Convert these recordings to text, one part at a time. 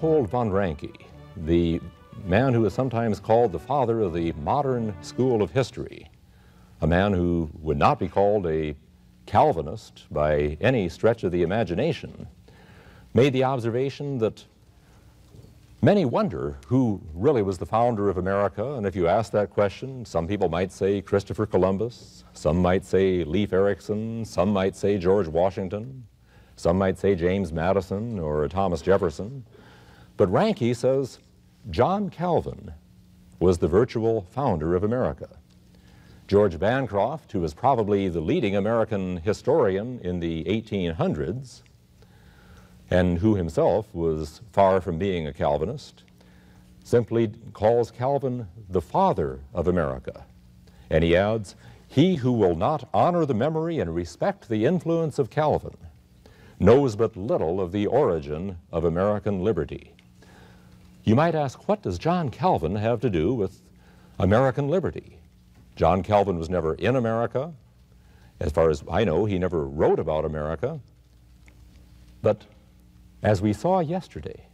Leopold von Ranke, the man who is sometimes called the father of the modern school of history, a man who would not be called a Calvinist by any stretch of the imagination, made the observation that many wonder who really was the founder of America, and if you ask that question, some people might say Christopher Columbus, some might say Leif Erikson, some might say George Washington, some might say James Madison or Thomas Jefferson. But Ranke says John Calvin was the virtual founder of America. George Bancroft, who was probably the leading American historian in the 1800s, and who himself was far from being a Calvinist, simply calls Calvin the father of America. And he adds, "He who will not honor the memory and respect the influence of Calvin knows but little of the origin of American liberty." You might ask, what does John Calvin have to do with American liberty? John Calvin was never in America. As far as I know, he never wrote about America. But as we saw yesterday,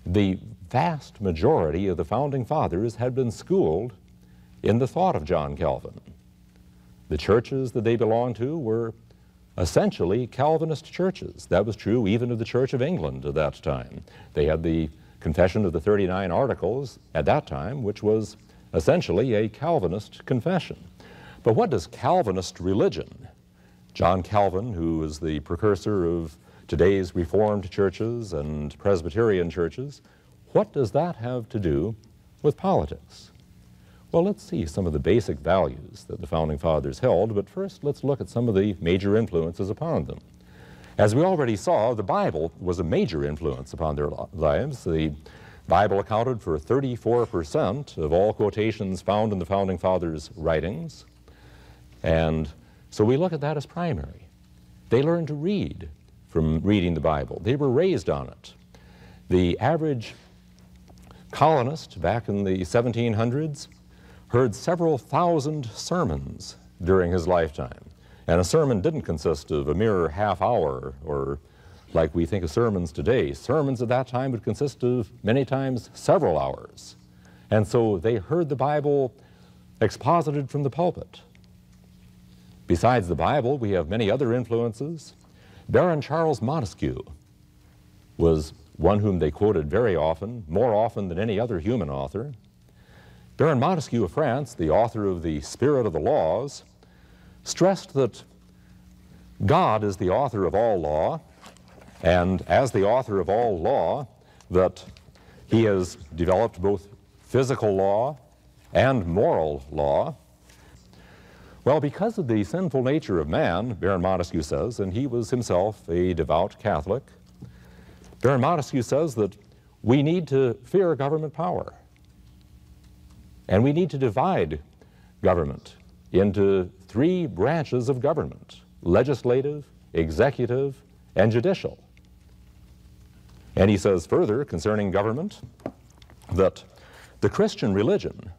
the vast majority of the Founding Fathers had been schooled in the thought of John Calvin. The churches that they belonged to were essentially Calvinist churches. That was true even of the Church of England at that time. They had the Confession of the 39 Articles at that time, which was essentially a Calvinist confession. But what does Calvinist religion, John Calvin, who is the precursor of today's Reformed churches and Presbyterian churches, what does that have to do with politics? Well, let's see some of the basic values that the Founding Fathers held, but first let's look at some of the major influences upon them. As we already saw, the Bible was a major influence upon their lives. The Bible accounted for 34% of all quotations found in the Founding Fathers' writings, and so we look at that as primary. They learned to read from reading the Bible. They were raised on it. The average colonist back in the 1700s heard several thousand sermons during his lifetime. And a sermon didn't consist of a mere half hour or like we think of sermons today. Sermons at that time would consist of many times several hours. And so they heard the Bible exposited from the pulpit. Besides the Bible, we have many other influences. Baron Charles Montesquieu was one whom they quoted very often, more often than any other human author. Baron Montesquieu of France, the author of The Spirit of the Laws, stressed that God is the author of all law, and as the author of all law, that he has developed both physical law and moral law. Well, because of the sinful nature of man, Baron Montesquieu says, and he was himself a devout Catholic, Baron Montesquieu says that we need to fear government power. And we need to divide government into three branches of government: legislative, executive, and judicial. And he says further concerning government that the Christian religion,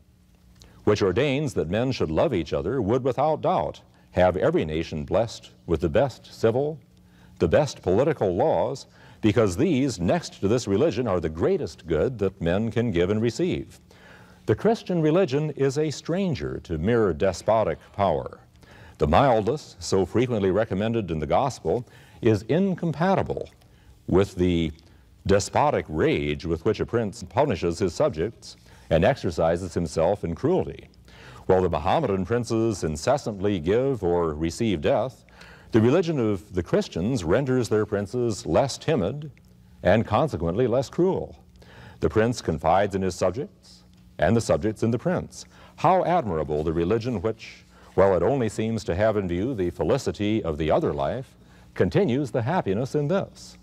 which ordains that men should love each other, would without doubt have every nation blessed with the best civil, the best political laws, because these, next to this religion, are the greatest good that men can give and receive. The Christian religion is a stranger to mere despotic power. The mildness, so frequently recommended in the gospel, is incompatible with the despotic rage with which a prince punishes his subjects and exercises himself in cruelty. While the Mohammedan princes incessantly give or receive death, the religion of the Christians renders their princes less timid and consequently less cruel. The prince confides in his subjects, and the subjects in the prince. How admirable the religion which, while it only seems to have in view the felicity of the other life, continues the happiness in this.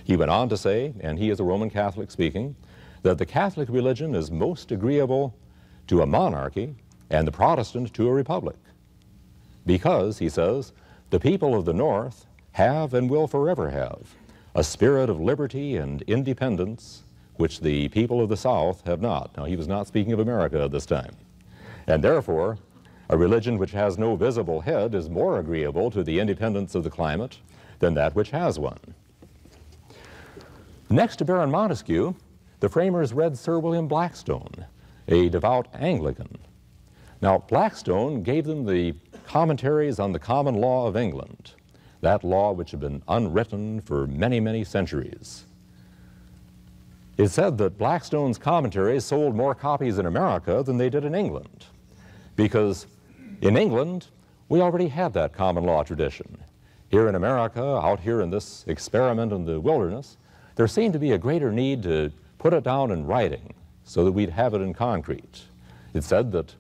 He went on to say, and he is a Roman Catholic speaking, that the Catholic religion is most agreeable to a monarchy and the Protestant to a republic. Because, he says, the people of the North have and will forever have a spirit of liberty and independence which the people of the South have not. Now, he was not speaking of America at this time. And therefore, a religion which has no visible head is more agreeable to the independence of the climate than that which has one. Next to Baron Montesquieu, the framers read Sir William Blackstone, a devout Anglican. Now, Blackstone gave them the commentaries on the common law of England, that law which had been unwritten for many, many centuries. It's said that Blackstone's commentaries sold more copies in America than they did in England, because in England, we already had that common law tradition. Here in America, out here in this experiment in the wilderness, there seemed to be a greater need to put it down in writing so that we'd have it in concrete. It's said that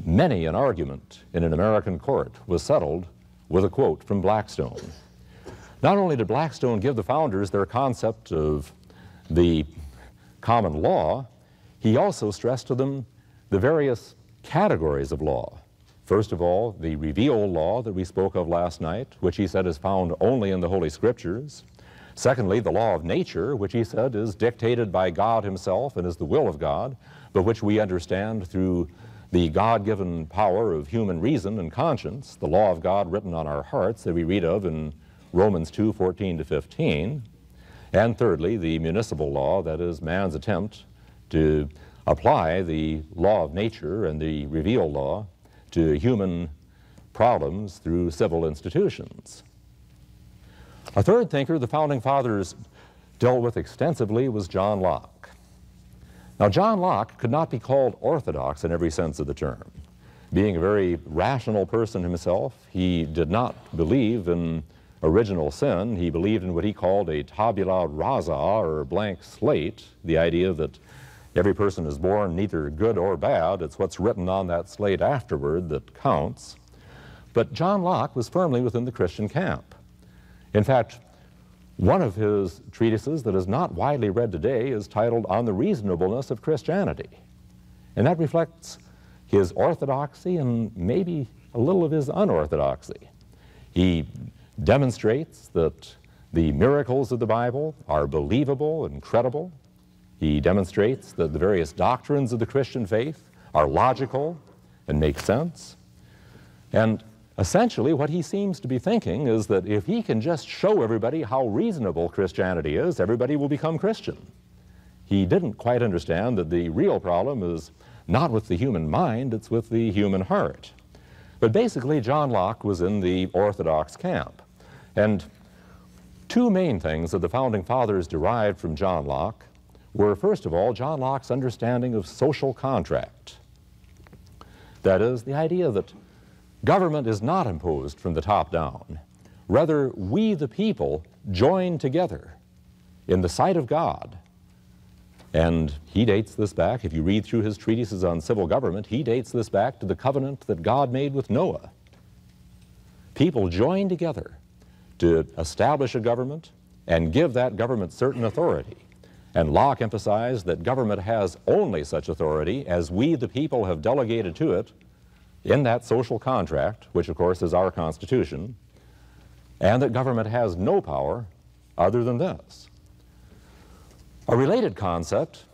many an argument in an American court was settled with a quote from Blackstone. Not only did Blackstone give the founders their concept of the common law, he also stressed to them the various categories of law. First of all, the revealed law that we spoke of last night, which he said is found only in the Holy Scriptures. Secondly, the law of nature, which he said is dictated by God himself and is the will of God, but which we understand through the God-given power of human reason and conscience, the law of God written on our hearts that we read of in Romans 2:14 to 15. And thirdly, the municipal law, that is man's attempt to apply the law of nature and the revealed law to human problems through civil institutions. A third thinker the Founding Fathers dealt with extensively was John Locke. Now, John Locke could not be called orthodox in every sense of the term. Being a very rational person himself, he did not believe in original sin. He believed in what he called a tabula rasa, or blank slate, the idea that every person is born neither good or bad. It's what's written on that slate afterward that counts. But John Locke was firmly within the Christian camp. In fact, one of his treatises that is not widely read today is titled On the Reasonableness of Christianity. And that reflects his orthodoxy and maybe a little of his unorthodoxy. He demonstrates that the miracles of the Bible are believable and credible. He demonstrates that the various doctrines of the Christian faith are logical and make sense. And essentially, what he seems to be thinking is that if he can just show everybody how reasonable Christianity is, everybody will become Christian. He didn't quite understand that the real problem is not with the human mind, it's with the human heart. But basically, John Locke was in the orthodox camp. And two main things that the Founding Fathers derived from John Locke were, first of all, John Locke's understanding of social contract. That is, the idea that government is not imposed from the top down. Rather, we the people join together in the sight of God. And he dates this back, if you read through his treatises on civil government, he dates this back to the covenant that God made with Noah. People join together to establish a government and give that government certain authority. And Locke emphasized that government has only such authority as we the people have delegated to it in that social contract, which of course is our Constitution, and that government has no power other than this. A related concept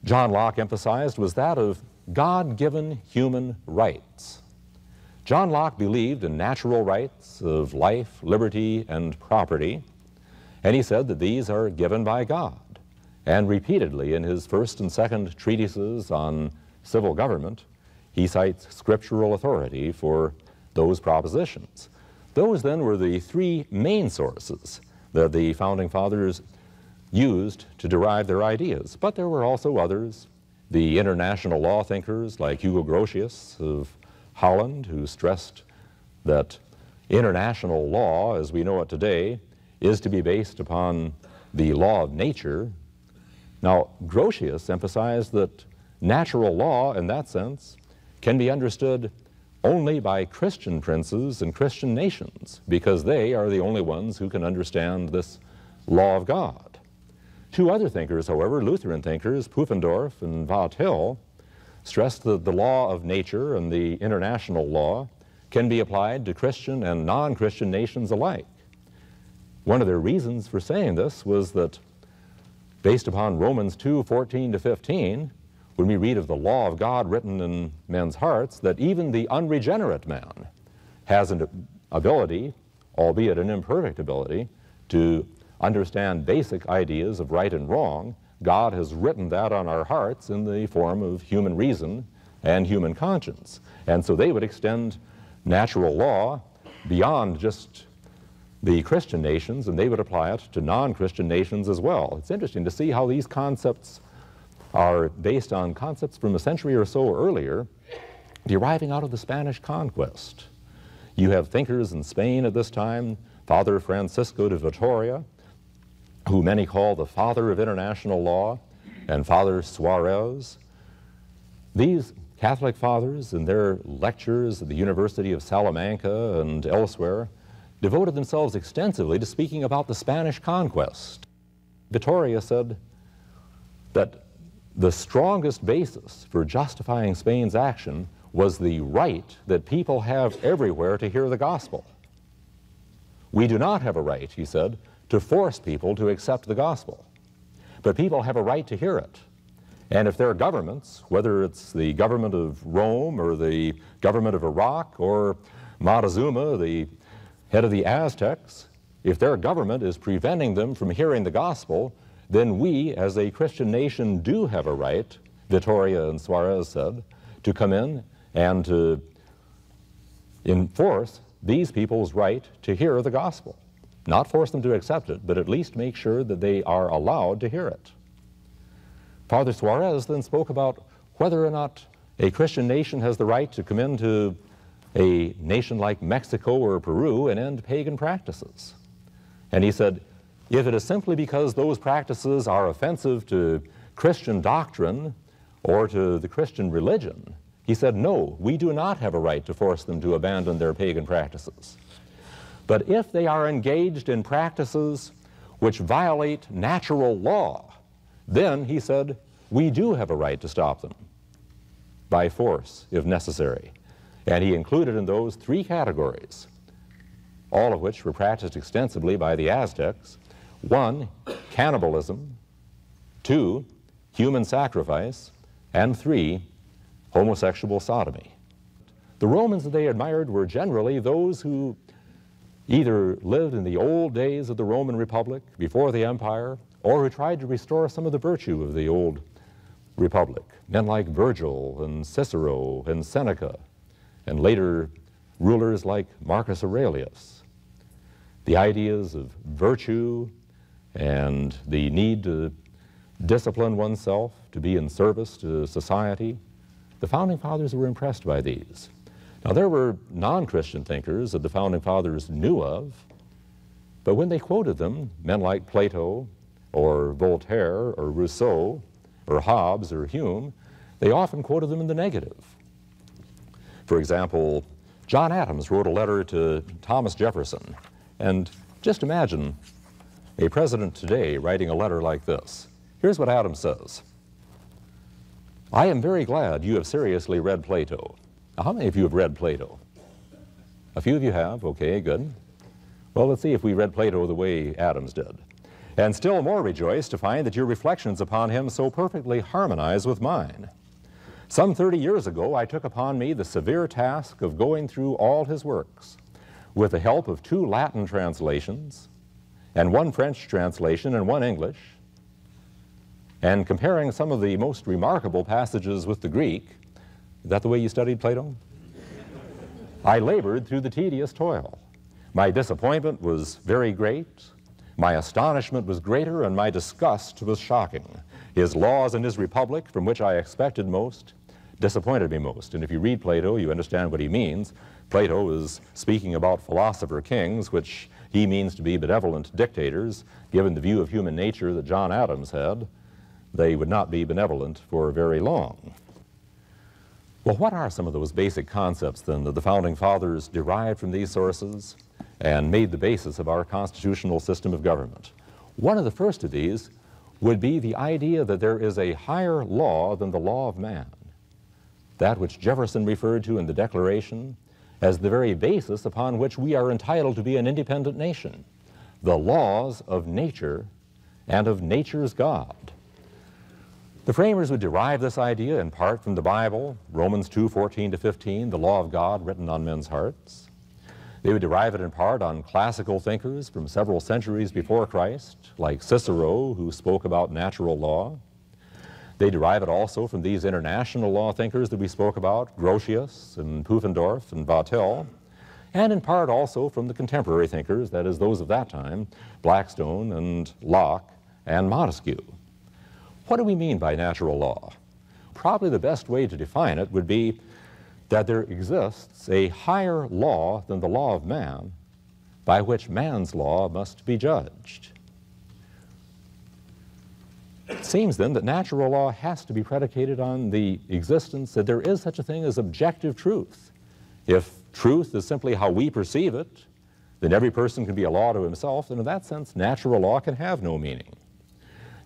John Locke emphasized was that of God-given human rights. John Locke believed in natural rights of life, liberty, and property, and he said that these are given by God. And repeatedly in his first and second treatises on civil government, he cites scriptural authority for those propositions. Those then were the three main sources that the Founding Fathers used to derive their ideas. But there were also others, the international law thinkers like Hugo Grotius of Holland, who stressed that international law, as we know it today, is to be based upon the law of nature. Now, Grotius emphasized that natural law, in that sense, can be understood only by Christian princes and Christian nations, because they are the only ones who can understand this law of God. Two other thinkers, however, Lutheran thinkers, Pufendorf and Vattel, stressed that the law of nature and the international law can be applied to Christian and non-Christian nations alike. One of their reasons for saying this was that, based upon Romans 2:14 to 15, when we read of the law of God written in men's hearts, that even the unregenerate man has an ability, albeit an imperfect ability, to understand basic ideas of right and wrong, God has written that on our hearts in the form of human reason and human conscience. And so they would extend natural law beyond just the Christian nations, and they would apply it to non-Christian nations as well. It's interesting to see how these concepts are based on concepts from a century or so earlier, deriving out of the Spanish conquest. You have thinkers in Spain at this time, Father Francisco de Vitoria, who many call the father of international law, and Father Suarez. These Catholic fathers, in their lectures at the University of Salamanca and elsewhere, devoted themselves extensively to speaking about the Spanish conquest. Vitoria said that the strongest basis for justifying Spain's action was the right that people have everywhere to hear the gospel. We do not have a right, he said, to force people to accept the gospel, but people have a right to hear it. And if their governments, whether it's the government of Rome or the government of Iraq or Montezuma, the head of the Aztecs, if their government is preventing them from hearing the gospel, then we, as a Christian nation, do have a right, Vitoria and Suarez said, to come in and to enforce these people's right to hear the gospel. Not force them to accept it, but at least make sure that they are allowed to hear it. Father Suarez then spoke about whether or not a Christian nation has the right to come into a nation like Mexico or Peru and end pagan practices. And he said, if it is simply because those practices are offensive to Christian doctrine or to the Christian religion, he said, no, we do not have a right to force them to abandon their pagan practices. But if they are engaged in practices which violate natural law, then, he said, we do have a right to stop them by force, if necessary. And he included in those 3 categories, all of which were practiced extensively by the Aztecs. 1, cannibalism. 2, human sacrifice. And 3, homosexual sodomy. The Romans that they admired were generally those who either lived in the old days of the Roman Republic, before the empire, or who tried to restore some of the virtue of the old republic. Men like Virgil and Cicero and Seneca, and later rulers like Marcus Aurelius. The ideas of virtue and the need to discipline oneself, to be in service to society, the Founding Fathers were impressed by these. Now, there were non-Christian thinkers that the Founding Fathers knew of, but when they quoted them, men like Plato or Voltaire or Rousseau or Hobbes or Hume, they often quoted them in the negative. For example, John Adams wrote a letter to Thomas Jefferson, and just imagine a president today writing a letter like this. Here's what Adams says. I am very glad you have seriously read Plato. Now, how many of you have read Plato? A few of you have, okay, good. Well, let's see if we read Plato the way Adams did. And still more rejoiced to find that your reflections upon him so perfectly harmonize with mine. Some 30 years ago, I took upon me the severe task of going through all his works with the help of 2 Latin translations and 1 French translation and 1 English, and comparing some of the most remarkable passages with the Greek. Is that the way you studied Plato? I labored through the tedious toil. My disappointment was very great, my astonishment was greater, and my disgust was shocking. His laws and his republic, from which I expected most, disappointed me most. And if you read Plato, you understand what he means. Plato is speaking about philosopher kings, which he means to be benevolent dictators. Given the view of human nature that John Adams had, they would not be benevolent for very long. Well, what are some of those basic concepts, then, that the Founding Fathers derived from these sources and made the basis of our constitutional system of government? One of the first of these would be the idea that there is a higher law than the law of man, that which Jefferson referred to in the Declaration as the very basis upon which we are entitled to be an independent nation, the laws of nature and of nature's God. The framers would derive this idea in part from the Bible, Romans 2:14 to 15, the law of God written on men's hearts. They would derive it in part on classical thinkers from several centuries before Christ, like Cicero, who spoke about natural law. They derive it also from these international law thinkers that we spoke about, Grotius and Pufendorf and Vattel, and in part also from the contemporary thinkers, that is those of that time, Blackstone and Locke and Montesquieu. What do we mean by natural law? Probably the best way to define it would be that there exists a higher law than the law of man by which man's law must be judged. It seems then that natural law has to be predicated on the existence that there is such a thing as objective truth. If truth is simply how we perceive it, then every person can be a law to himself, and in that sense natural law can have no meaning.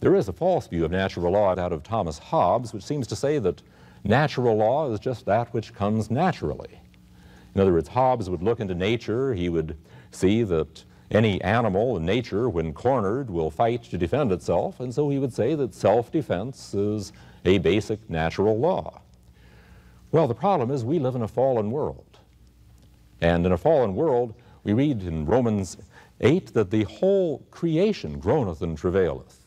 There is a false view of natural law out of Thomas Hobbes, which seems to say that natural law is just that which comes naturally. In other words, Hobbes would look into nature, he would see that any animal in nature, when cornered, will fight to defend itself, and so he would say that self-defense is a basic natural law. Well, the problem is we live in a fallen world. And in a fallen world, we read in Romans 8 that the whole creation groaneth and travaileth.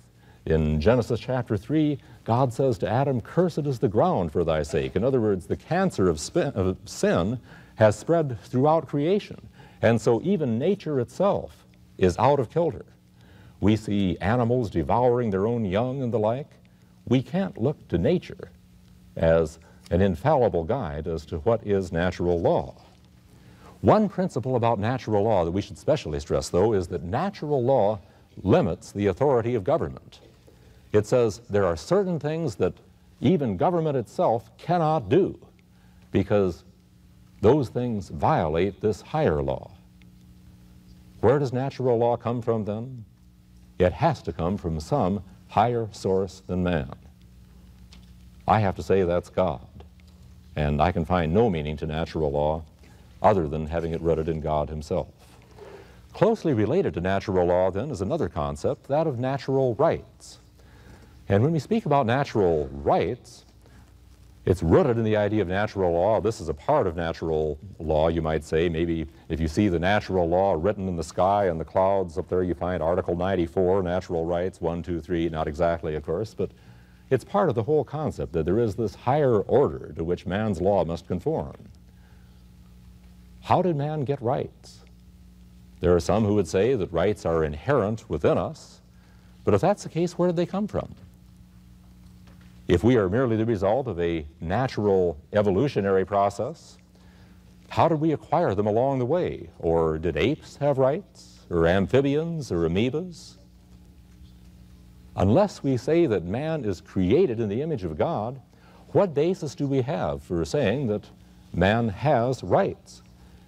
In Genesis chapter 3, God says to Adam, "Cursed is the ground for thy sake." In other words, the cancer of sin has spread throughout creation. And so even nature itself is out of kilter. We see animals devouring their own young and the like. We can't look to nature as an infallible guide as to what is natural law. One principle about natural law that we should specially stress, though, is that natural law limits the authority of government. It says there are certain things that even government itself cannot do because those things violate this higher law. Where does natural law come from then? It has to come from some higher source than man. I have to say that's God, and I can find no meaning to natural law other than having it rooted in God himself. Closely related to natural law then is another concept, that of natural rights. And when we speak about natural rights, it's rooted in the idea of natural law. This is a part of natural law, you might say. Maybe if you see the natural law written in the sky and the clouds up there, you find Article 94, natural rights, 1, 2, 3, not exactly, of course, but it's part of the whole concept that there is this higher order to which man's law must conform. How did man get rights? There are some who would say that rights are inherent within us, but if that's the case, where did they come from? If we are merely the result of a natural evolutionary process, how did we acquire them along the way? Or did apes have rights? Or amphibians? Or amoebas? Unless we say that man is created in the image of God, what basis do we have for saying that man has rights?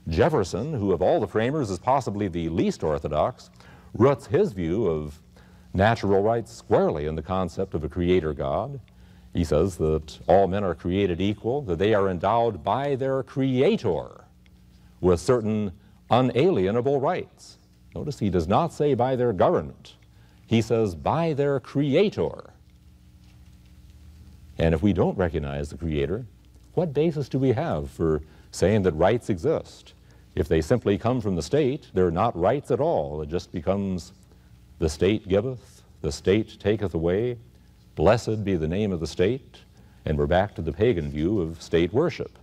Jefferson, who of all the framers is possibly the least orthodox, roots his view of natural rights squarely in the concept of a creator God. He says that all men are created equal, that they are endowed by their creator with certain unalienable rights. Notice he does not say by their government. He says by their creator. And if we don't recognize the creator, what basis do we have for saying that rights exist? If they simply come from the state, they're not rights at all. It just becomes the state giveth, the state taketh away, blessed be the name of the state, and we're back to the pagan view of state worship.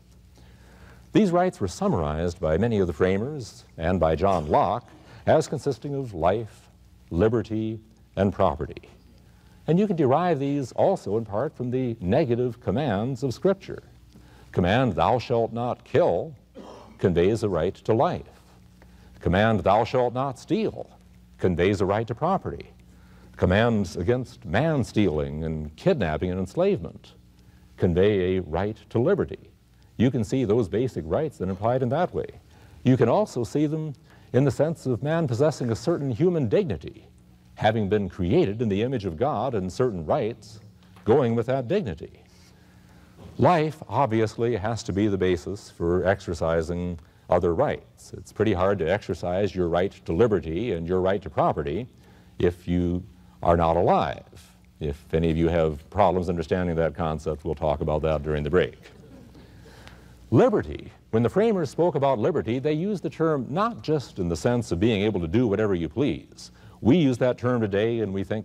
These rights were summarized by many of the framers and by John Locke as consisting of life, liberty, and property. And you can derive these also in part from the negative commands of Scripture. Command, thou shalt not kill, conveys a right to life. Command, thou shalt not steal, conveys a right to property. Commands against man-stealing and kidnapping and enslavement convey a right to liberty. You can see those basic rights that are implied in that way. You can also see them in the sense of man possessing a certain human dignity, having been created in the image of God, and certain rights going with that dignity. Life obviously has to be the basis for exercising other rights. It's pretty hard to exercise your right to liberty and your right to property if you are not alive. If any of you have problems understanding that concept, we'll talk about that during the break. Liberty, when the framers spoke about liberty, they used the term not just in the sense of being able to do whatever you please. We use that term today and we think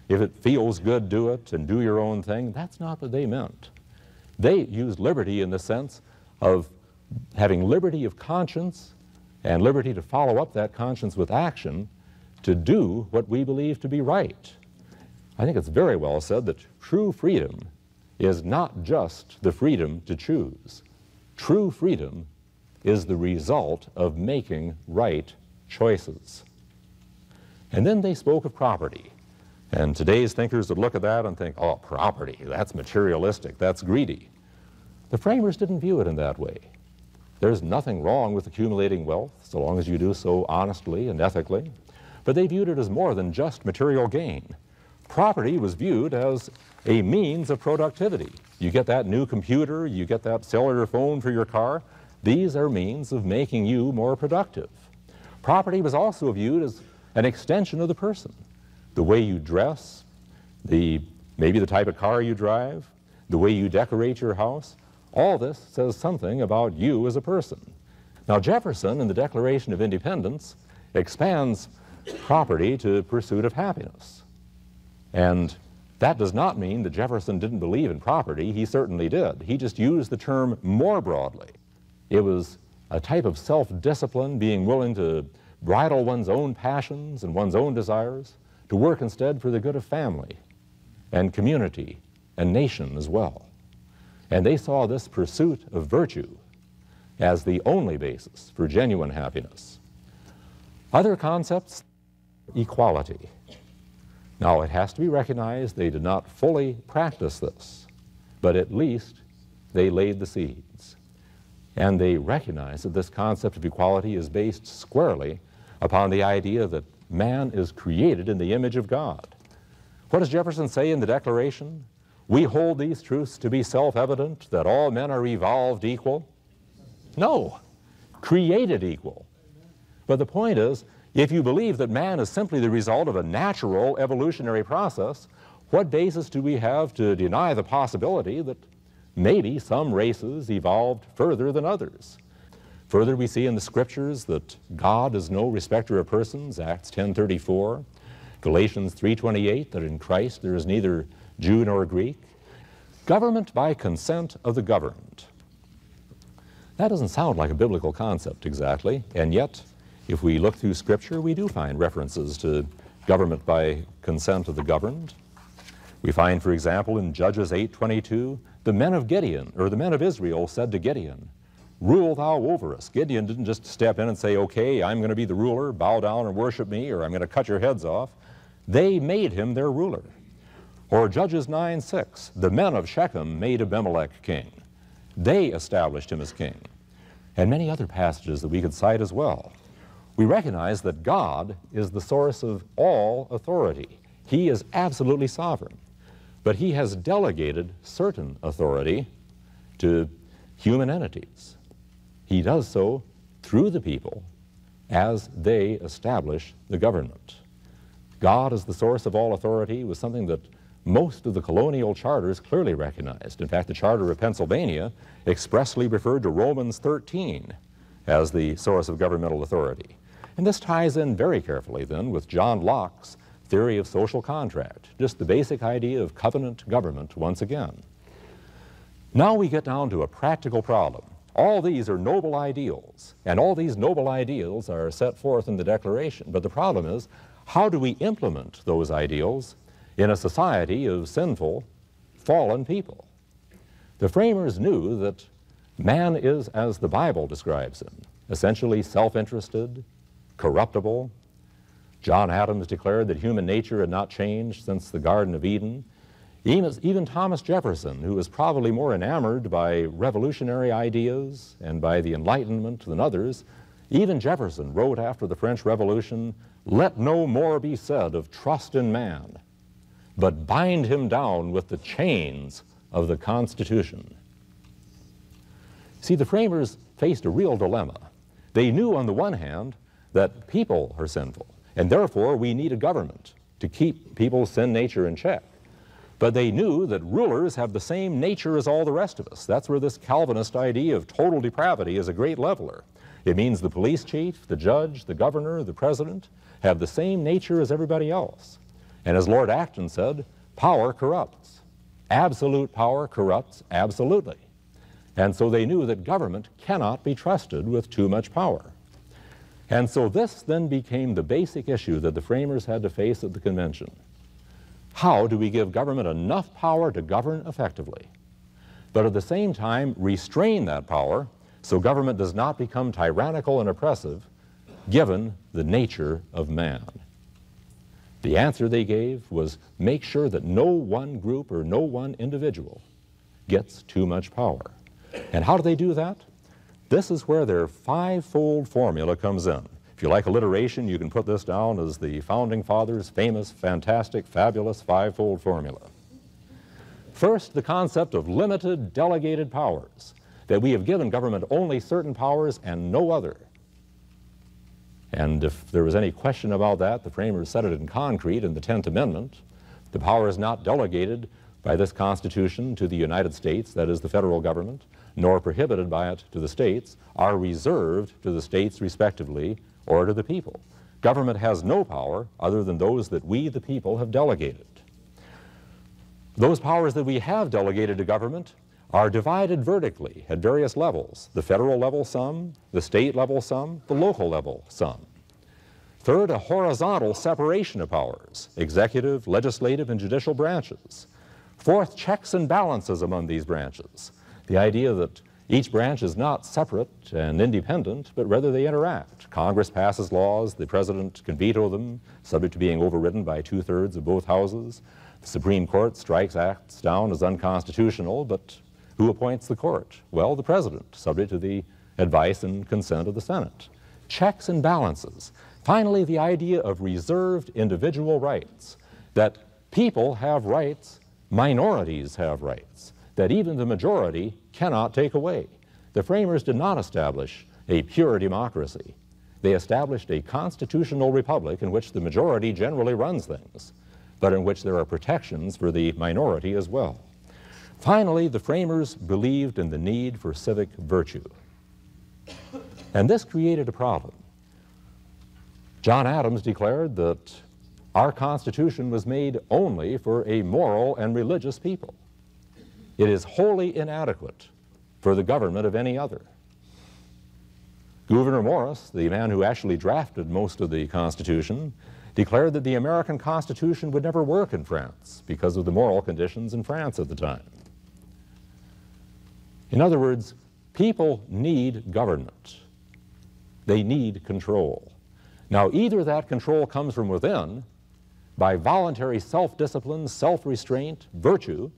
if it feels good, do it and do your own thing. That's not what they meant. They used liberty in the sense of having liberty of conscience and liberty to follow up that conscience with action to do what we believe to be right. I think it's very well said that true freedom is not just the freedom to choose. True freedom is the result of making right choices. And then they spoke of property. And today's thinkers would look at that and think, oh, property, that's materialistic, that's greedy. The framers didn't view it in that way. There's nothing wrong with accumulating wealth, so long as you do so honestly and ethically. But they viewed it as more than just material gain. Property was viewed as a means of productivity. You get that new computer, you get that cellular phone for your car. These are means of making you more productive. Property was also viewed as an extension of the person. The way you dress, maybe the type of car you drive, the way you decorate your house, all this says something about you as a person. Now Jefferson, in the Declaration of Independence, expands property to pursuit of happiness. And that does not mean that Jefferson didn't believe in property. He certainly did. He just used the term more broadly. It was a type of self-discipline, being willing to bridle one's own passions and one's own desires, to work instead for the good of family and community and nation as well. And they saw this pursuit of virtue as the only basis for genuine happiness. Other concepts, equality. Now, it has to be recognized they did not fully practice this, but at least they laid the seeds. And they recognized that this concept of equality is based squarely upon the idea that man is created in the image of God. What does Jefferson say in the Declaration? We hold these truths to be self-evident, that all men are evolved equal. No, created equal. But the point is, if you believe that man is simply the result of a natural evolutionary process, what basis do we have to deny the possibility that maybe some races evolved further than others? Further, we see in the Scriptures that God is no respecter of persons, Acts 10:34, Galatians 3:28, that in Christ there is neither Jew nor Greek. Government by consent of the governed. That doesn't sound like a biblical concept exactly, and yet, if we look through Scripture, we do find references to government by consent of the governed. We find, for example, in Judges 8:22, the men of Gideon, or the men of Israel, said to Gideon, rule thou over us. Gideon didn't just step in and say, okay, I'm going to be the ruler, bow down and worship me, or I'm going to cut your heads off. They made him their ruler. Or Judges 9:6, the men of Shechem made Abimelech king. They established him as king. And many other passages that we could cite as well. We recognize that God is the source of all authority. He is absolutely sovereign. But he has delegated certain authority to human entities. He does so through the people as they establish the government. God as the source of all authority was something that most of the colonial charters clearly recognized. In fact, the Charter of Pennsylvania expressly referred to Romans 13 as the source of governmental authority. And this ties in very carefully then with John Locke's theory of social contract, just the basic idea of covenant government once again. Now we get down to a practical problem. All these are noble ideals, and all these noble ideals are set forth in the Declaration. But the problem is, how do we implement those ideals in a society of sinful, fallen people? The framers knew that man is as the Bible describes him, essentially self-interested, corruptible. John Adams declared that human nature had not changed since the Garden of Eden. Even Thomas Jefferson, who was probably more enamored by revolutionary ideas and by the Enlightenment than others, even Jefferson wrote after the French Revolution, "Let no more be said of trust in man, but bind him down with the chains of the Constitution." See, the framers faced a real dilemma. They knew on the one hand that people are sinful, and therefore we need a government to keep people's sin nature in check. But they knew that rulers have the same nature as all the rest of us. That's where this Calvinist idea of total depravity is a great leveler. It means the police chief, the judge, the governor, the president have the same nature as everybody else. And as Lord Acton said, power corrupts. Absolute power corrupts absolutely. And so they knew that government cannot be trusted with too much power. And so this then became the basic issue that the framers had to face at the convention. How do we give government enough power to govern effectively, but at the same time restrain that power so government does not become tyrannical and oppressive given the nature of man? The answer they gave was make sure that no one group or no one individual gets too much power. And how do they do that? This is where their five-fold formula comes in. If you like alliteration, you can put this down as the Founding Fathers' famous, fantastic, fabulous five-fold formula. First, the concept of limited delegated powers, that we have given government only certain powers and no other. And if there was any question about that, the framers said it in concrete in the 10th Amendment. The power is not delegated by this Constitution to the United States, that is the federal government, nor prohibited by it to the states, are reserved to the states respectively or to the people. Government has no power other than those that we, the people, have delegated. Those powers that we have delegated to government are divided vertically at various levels. The federal level some, the state level some, the local level some. Third, a horizontal separation of powers, executive, legislative, and judicial branches. Fourth, checks and balances among these branches. The idea that each branch is not separate and independent, but rather they interact. Congress passes laws, the president can veto them, subject to being overridden by 2/3 of both houses. The Supreme Court strikes acts down as unconstitutional, but who appoints the court? Well, the president, subject to the advice and consent of the Senate. Checks and balances. Finally, the idea of reserved individual rights, that people have rights, minorities have rights, that even the majority cannot take away. The framers did not establish a pure democracy. They established a constitutional republic in which the majority generally runs things, but in which there are protections for the minority as well. Finally, the framers believed in the need for civic virtue. And this created a problem. John Adams declared that our Constitution was made only for a moral and religious people. It is wholly inadequate for the government of any other. Gouverneur Morris, the man who actually drafted most of the Constitution, declared that the American Constitution would never work in France because of the moral conditions in France at the time. In other words, people need government. They need control. Now, either that control comes from within, by voluntary self-discipline, self-restraint, virtue,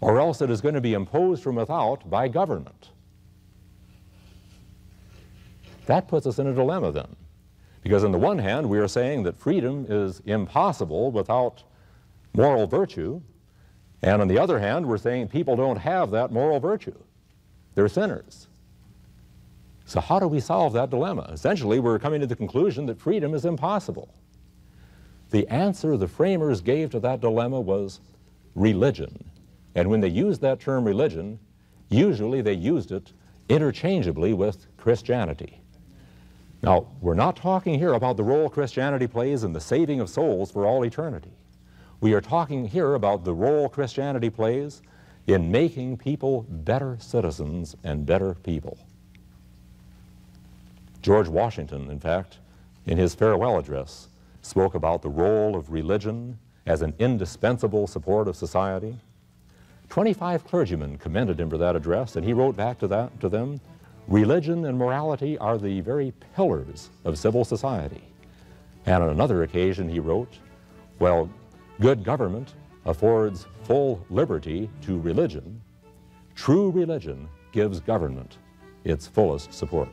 or else it is going to be imposed from without by government. That puts us in a dilemma then, because on the one hand, we are saying that freedom is impossible without moral virtue, and on the other hand, we're saying people don't have that moral virtue. They're sinners. So how do we solve that dilemma? Essentially, we're coming to the conclusion that freedom is impossible. The answer the framers gave to that dilemma was religion. And when they used that term religion, usually they used it interchangeably with Christianity. Now, we're not talking here about the role Christianity plays in the saving of souls for all eternity. We are talking here about the role Christianity plays in making people better citizens and better people. George Washington, in fact, in his farewell address, spoke about the role of religion as an indispensable support of society. 25 clergymen commended him for that address, and he wrote back to them, religion and morality are the very pillars of civil society. And on another occasion he wrote, well, good government affords full liberty to religion. True religion gives government its fullest support.